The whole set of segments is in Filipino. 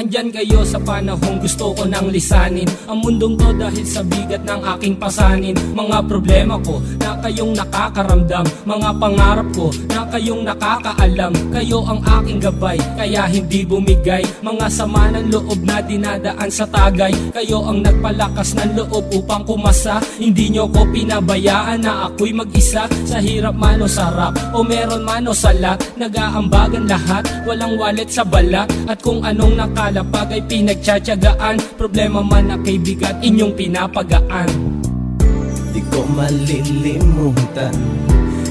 Andyan kayo sa panahong gusto ko nang lisanin ang mundong to dahil sa bigat ng aking pasanin. Mga problema ko na kayong nakakaramdam, mga pangarap ko na kayong nakakaalam. Kayo ang aking gabay, kaya hindi bumigay. Mga sama ng loob na dinadaan sa tagay, kayo ang nagpalakas ng loob upang kumasa. Hindi nyo ko pinabayaan na ako'y mag-isa. Sa hirap man o sarap, o meron man o salat, nag-aambagan lahat, walang wallet sa balat. At kung anong nakalapag ay pinagtsatsagaan, problema man na kaibigan, inyong pinapagaan. Di ko malilimutan,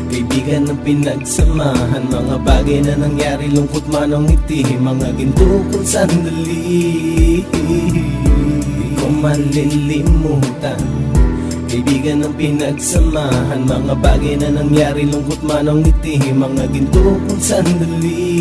kaibigan ng pinagsamahan. Mga bagay na nangyari, lungkot man o ngiti, mga ginto kong sandali. Di ko malilimutan, kaibigan ng pinagsamahan. Mga bagay na nangyari, lungkot man o ngiti, mga ginto kong sandali.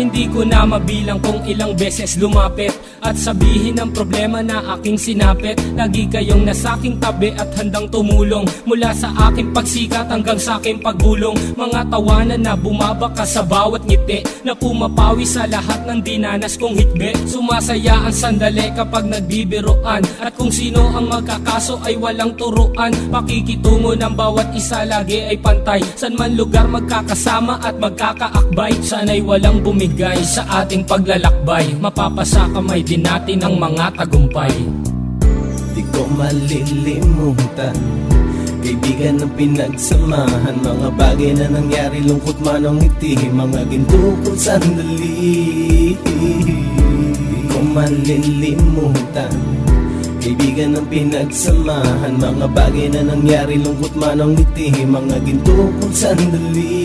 Hindi ko na mabilang kung ilang beses lumapit at sabihin ang problema na aking sinapit. Lagi kayong nasa aking tabi at handang tumulong, mula sa aking pagsikat hanggang sa aking paggulong. Mga tawanan na bumabaka sa bawat ngiti, na pumapawi sa lahat ng dinanas kong hitbe. Sumasaya ang sandali kapag nagbibiroan, at kung sino ang magkakaso ay walang turuan. Pakikitungo ng bawat isa lagi ay pantay, san man lugar magkakasama at magkakaakbay. Sana'y walang bumigay sa ating paglalakbay, mapapasa kamay din natin ang mga tagumpay. Di ko malilimutan, kaibigan ng pinagsamahan. Mga bagay na nangyari, lungkot man o ngiti, mga ginto kong sandali. Di ko malilimutan, kaibigan ng pinagsamahan. Mga bagay na nangyari, lungkot man o ngiti, mga ginto kong sandali.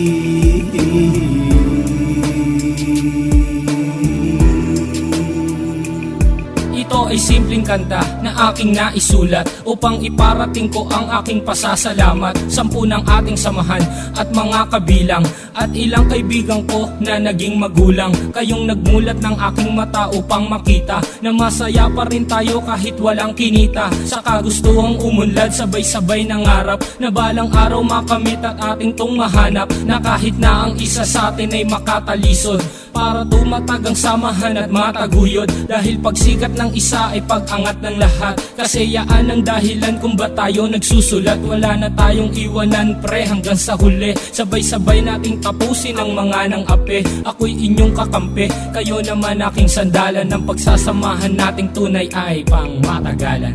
Ito ay simpleng kanta na aking naisulat upang iparating ko ang aking pasasalamat. 10 ng ating samahan at mga kabilang, at ilang kaibigan ko na naging magulang. Kayong nagmulat ng aking mata upang makita na masaya pa rin tayo kahit walang kinita. Sa kagustuhang umunlad, sabay-sabay nangarap na balang araw makamit at ating tong mahanap, na kahit na ang isa sa atin ay makatalisod, para tumatag ang samahan at mataguyod. Dahil pagsikat ng isa ay pag-angat ng lahat, kasi yaan ang dahilan kung ba tayo nagsusulat. Wala na tayong iwanan pre hanggang sa huli, sabay-sabay nating tapusin ang mga nang ape. Ako'y inyong kakampi, kayo naman aking sandalan. Ng pagsasamahan nating tunay ay pang matagalan.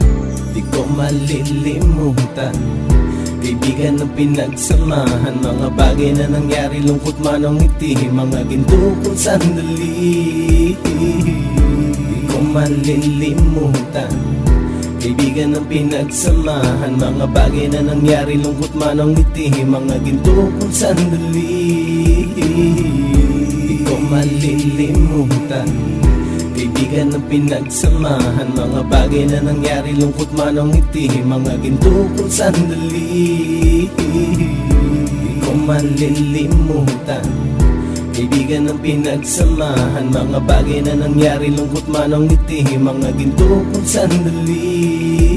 Di ko malilimutan, kaibigan ng pinagsamahan. Mga bagay na nangyari, lungkot man o ngiti, mga ginto kong sandali. Di ko malilimutan, kaibigan ng pinagsamahan. Mga bagay na nangyari, lungkot man o ngiti, mga ginto kong sandali. Di ko malilimutan, kaibigan ng pinagsamahan. Mga bagay na nangyari, lungkot man o ngiti, mga ginto kong sandali. Di ko malilimutan, kaibigan ng pinagsamahan. Mga bagay na nangyari, lungkot man o ngiti, mga ginto kong sandali.